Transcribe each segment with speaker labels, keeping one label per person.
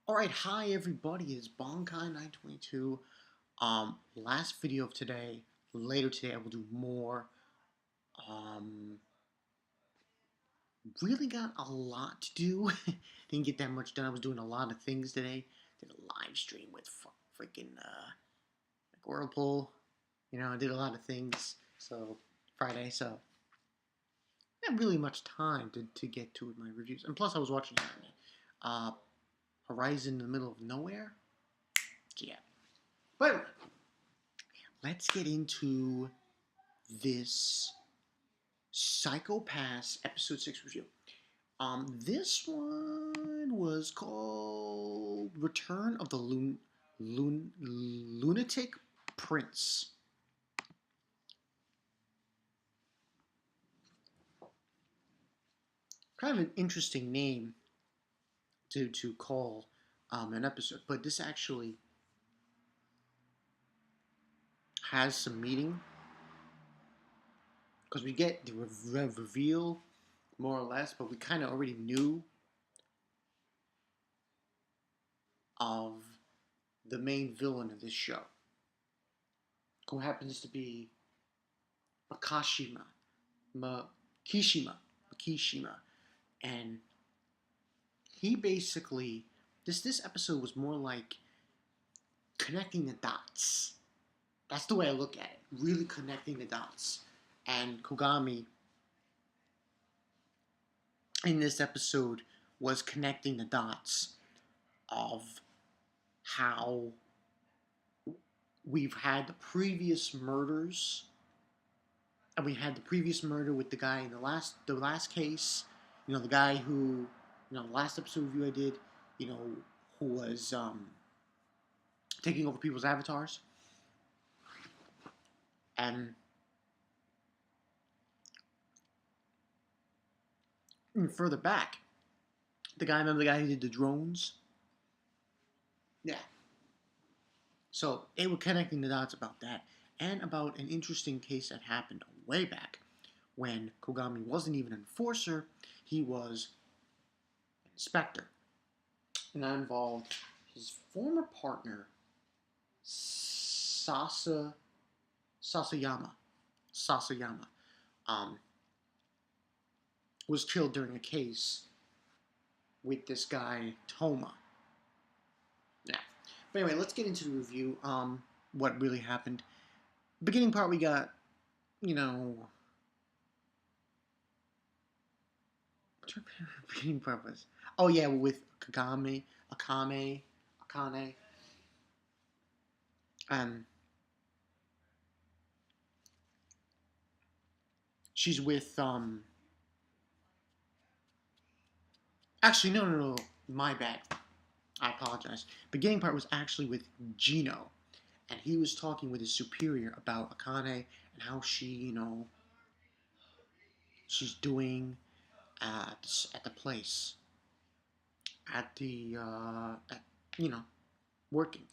Speaker 1: Alright, hi everybody, it's Bonkai922. Last video of today. Later today I will do more. Um, really got a lot to do. Didn't get that much done. I was doing a lot of things today. Did a live stream with freaking like Whirlpool. I did a lot of things. So, Friday, so not really much time to get to with my reviews. And plus I was watching anime. Horizon in the Middle of Nowhere. Yeah. But anyway, let's get into this Psycho-Pass episode 6 review. This one was called Return of the Lunatic Prince. Kind of an interesting name to call an episode, but this actually has some meaning because we get the reveal more or less, but we kind of already knew of the main villain of this show, who happens to be makishima, makishima, and he basically this episode was more like connecting the dots. That's the way I look at it. Really connecting the dots, and Kogami in this episode was connecting the dots of how we've had the previous murders, and we had the previous murder with the guy in the last case. The guy who, the last episode review I did, who was taking over people's avatars, and further back, remember the guy who did the drones? Yeah. So they were connecting the dots about that, and about an interesting case that happened way back when Kogami wasn't even an enforcer, he was an inspector. And that involved his former partner, Sasayama, was killed during a case with this guy, Toma. Yeah. But anyway, let's get into the review. What really happened. Beginning part, we got, beginning part was, oh yeah, with Akane. She's with, actually, no, my bad. I apologize. Beginning part was actually with Gino, and he was talking with his superior about Akane and how she, she's doing at the place, at the, working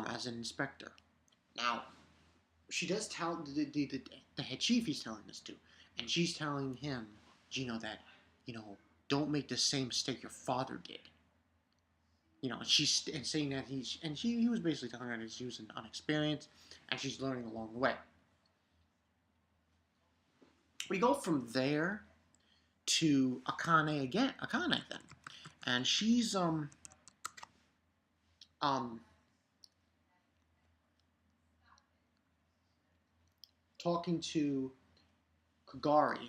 Speaker 1: as an inspector. Now, she does tell the head chief he's telling this to, and she's telling him, Gino, that, don't make the same mistake your father did. And she's and saying that he was basically telling her that she was unexperienced, and she's learning along the way. We go from there to Akane then, and she's um talking to Kagari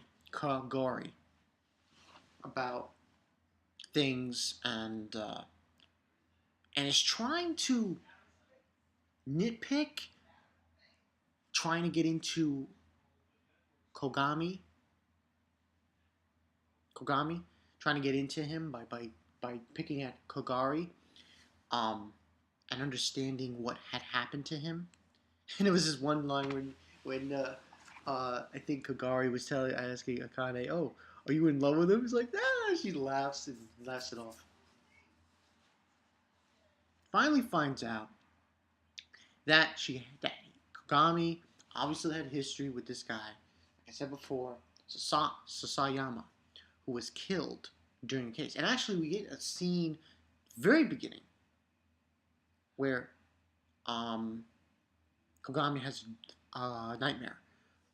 Speaker 1: about things, and is trying to nitpick, trying to get into Kogami, trying to get into him by picking at Kagari, and understanding what had happened to him. And it was this one line when I think Kagari was asking Akane, "Oh, are you in love with him?" He's like, "Ah." She laughs it off. Finally finds out that Kagami obviously had history with this guy. Like I said before, Sasayama, who was killed during the case. And actually, we get a scene very beginning, where Kogami has a nightmare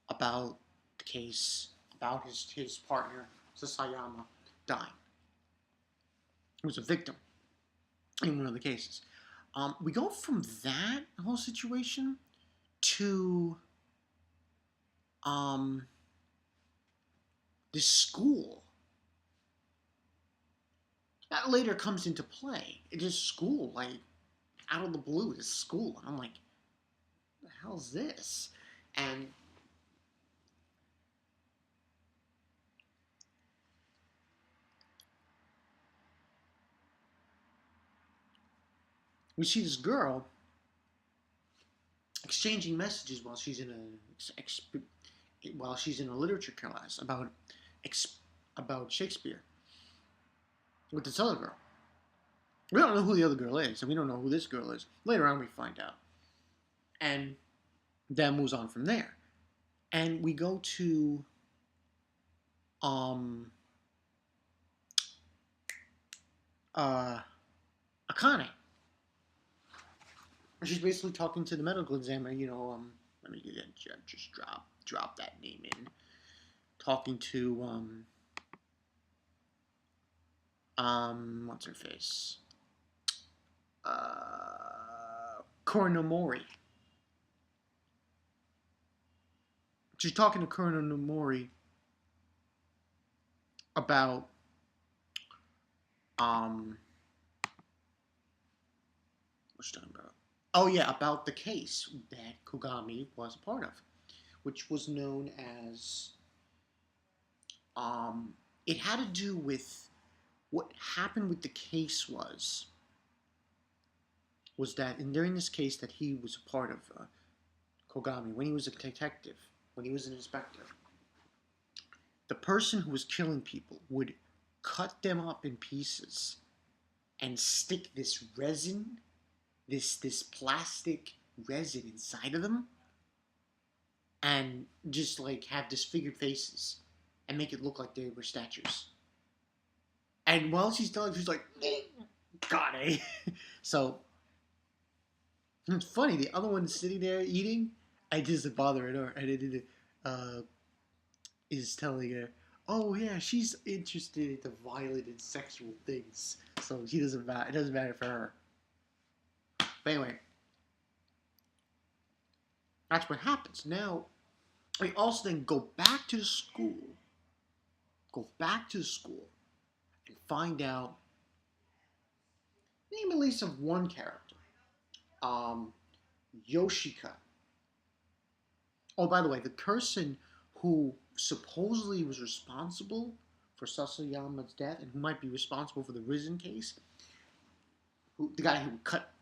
Speaker 1: about the case, about his partner, Sasayama, dying. He was a victim in one of the cases. We go from that whole situation to this school. That later comes into play. It is school, like, out of the blue, this school. And I'm like, what the hell's this? And we see this girl exchanging messages while she's in a literature class about Shakespeare with this other girl. We don't know who the other girl is, and we don't know who this girl is. Later on, we find out, and then moves on from there. And we go to Akane. She's basically talking to the medical examiner. Let me just drop that name in. Talking to what's her face? Koronomori. She's talking to Koronomori about what's she talking about? Oh yeah, about the case that Kogami was a part of, which was known as it had to do with what happened with the case was that during this case that he was a part of Kogami, when he was a detective, when he was an inspector, the person who was killing people would cut them up in pieces and stick this resin, this plastic resin inside of them, and just like have disfigured faces and make it look like they were statues. And while she's telling, she's like, "God, eh?" So it's funny. The other one's sitting there eating. I just bothering her, and it is telling her, "Oh yeah, she's interested in the violent and sexual things, so she doesn't matter. It doesn't matter for her." But anyway, that's what happens. Now we also then go back to the school. And find out name at least of one character. Yoshika. Oh, by the way, the person who supposedly was responsible for Sasayama's death and who might be responsible for the Risen case, the guy who cut,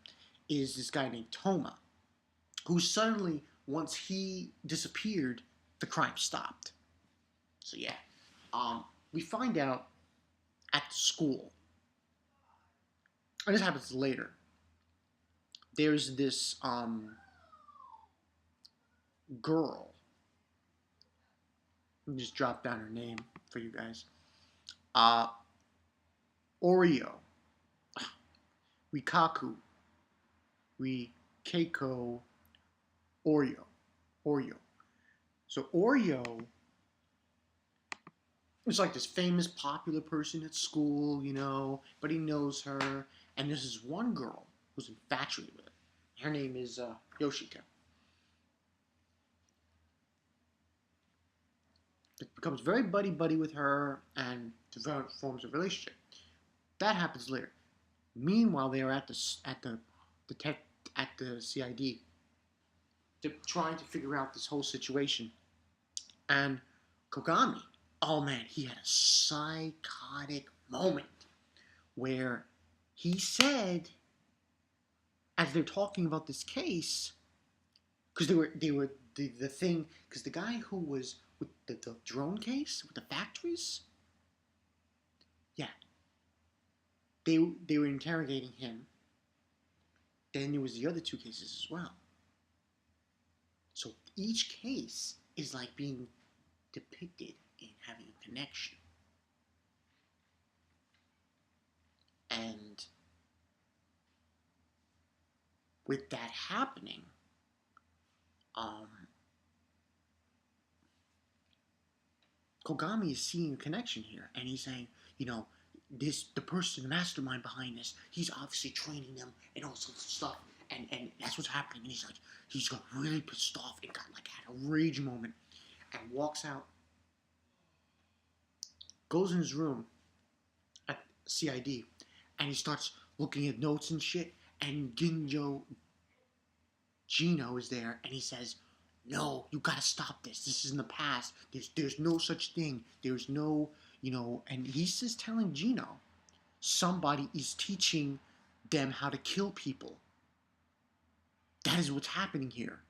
Speaker 1: is this guy named Toma, who suddenly, once he disappeared, the crime stopped. So yeah, we find out at the school, and this happens later. There's this girl. Let me just drop down her name for you guys. Oreo. Rikaku. Keiko. Oreo. So Oreo is like this famous, popular person at school, but he knows her. And there's this one girl who's infatuated with her. Her name is Yoshika. It becomes very buddy-buddy with her and forms a relationship. That happens later. Meanwhile, they are at the CID, trying to figure out this whole situation. And Kogami, oh man, he had a psychotic moment where he said, as they're talking about this case, because they were the thing, because the guy who was with the drone case with the factories, yeah, they were interrogating him. Then there was the other two cases as well. So each case is like being depicted in having a connection. And with that happening, um, Kogami is seeing a connection here, and he's saying, you know, the person, the mastermind behind this, he's obviously training them and all sorts of stuff, and that's what's happening. And he's got really pissed off and got like had a rage moment, and walks out, goes in his room at CID, and he starts looking at notes and shit. And Gino is there, and he says, "No, you gotta stop this. This is in the past. There's no such thing. There's no, you know." And he's just telling Gino, somebody is teaching them how to kill people. That is what's happening here,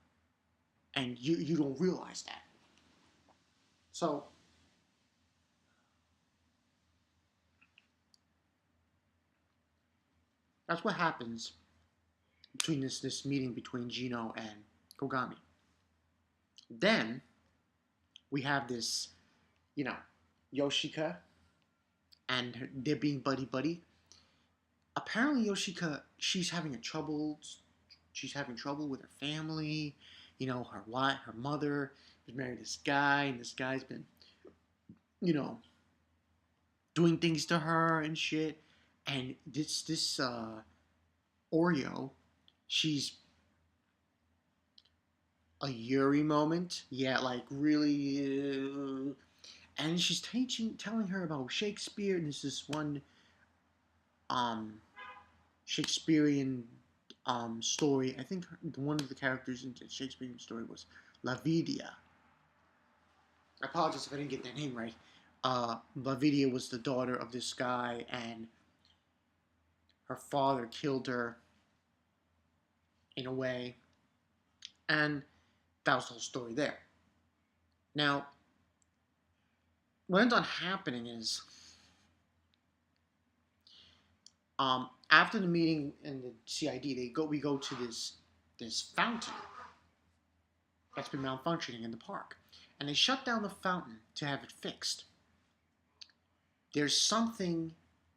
Speaker 1: and you don't realize that. So that's what happens between this meeting between Gino and Kogami. Then we have this, you know, Yoshika, and they're being buddy buddy. Apparently, Yoshika, she's having trouble with her family. You know, her mother was married to this guy, and this guy's been, you know, doing things to her and shit. And this Oreo, she's a Yuri moment. Yeah, like really. And she's telling her about Shakespeare, and this is one um, Shakespearean story. I think one of the characters in the Shakespearean story was Lavidia. I apologize if I didn't get that name right. Lavidia was the daughter of this guy, and her father killed her in a way, and that was the whole story there. Now, what ends on happening is, after the meeting in the CID, we go to this fountain that's been malfunctioning in the park, and they shut down the fountain to have it fixed. There's something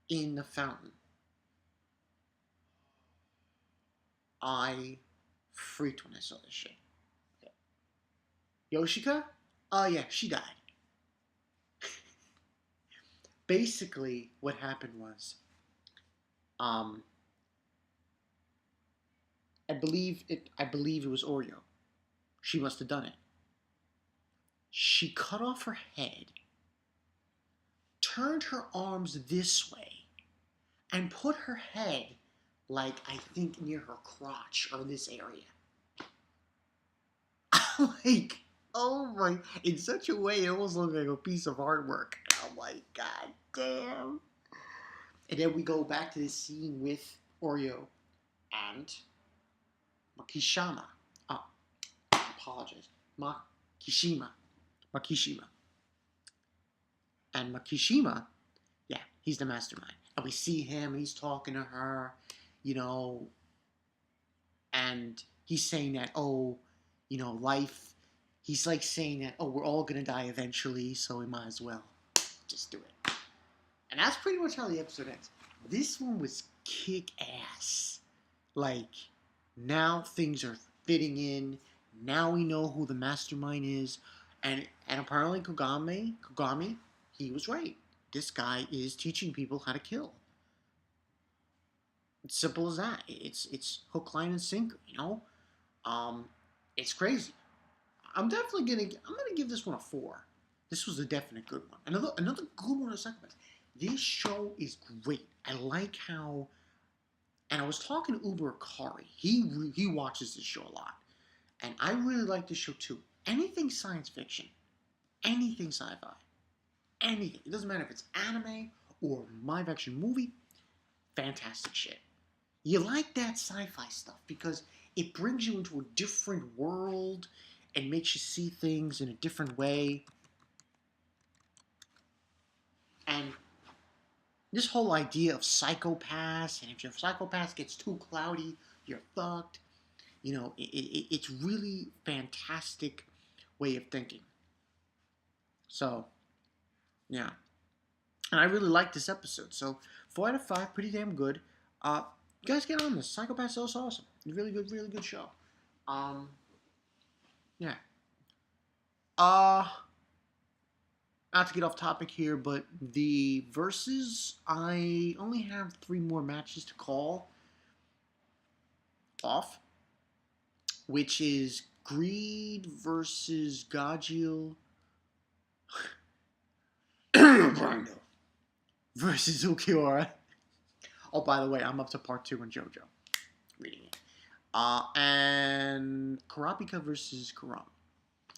Speaker 1: in the fountain. I freaked when I saw this shit. Yoshika? Oh yeah, she died. Basically, what happened was, um, I believe it was Oreo. She must have done it. She cut off her head, turned her arms this way, and put her head, like, I think near her crotch or this area. Like, oh my, in such a way it almost looked like a piece of artwork. I'm like, god damn. And then we go back to this scene with Oreo and Makishima. Oh, I apologize. Makishima. Makishima. And Makishima, yeah, he's the mastermind. And we see him, and he's talking to her, you know, and he's saying that, oh, you know, life, he's like saying that, oh, we're all gonna die eventually, so we might as well just do it. And that's pretty much how the episode ends. This one was kick ass. Like, now things are fitting in. Now we know who the mastermind is. And apparently Kogami, he was right. This guy is teaching people how to kill. It's simple as that. It's hook, line, and sinker, you know? It's crazy. I'm gonna give this one a 4. This was a definite good one. Another good one on Psychopaths. This show is great. I like how, and I was talking to Uber Akari. He watches this show a lot, and I really like this show too. Anything science fiction, anything sci-fi, anything. It doesn't matter if it's anime or live action movie. Fantastic shit. You like that sci-fi stuff because it brings you into a different world and makes you see things in a different way. And this whole idea of psychopaths, and if your psychopath gets too cloudy, you're fucked. You know, it's really fantastic way of thinking. So, yeah. And I really like this episode. So, 4 out of 5, pretty damn good. You guys get on this. Psychopath's so awesome. Really good show. Yeah. Uh, Not to get off topic here, but the verses, I only have 3 more matches to call off, which is Greed versus Gagio versus Ukiura. Oh, by the way, I'm up to part 2 in JoJo. Reading it. And Karapika versus Karam.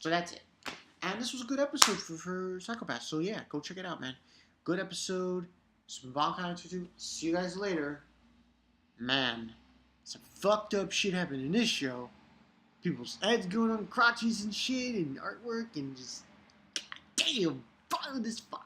Speaker 1: So that's it. And this was a good episode for Psychopath. So yeah, go check it out, man. Good episode. Some Bankai Tutu. See you guys later. Man, some fucked up shit happened in this show. People's heads going on crotches and shit and artwork and just, God damn, follow this fuck.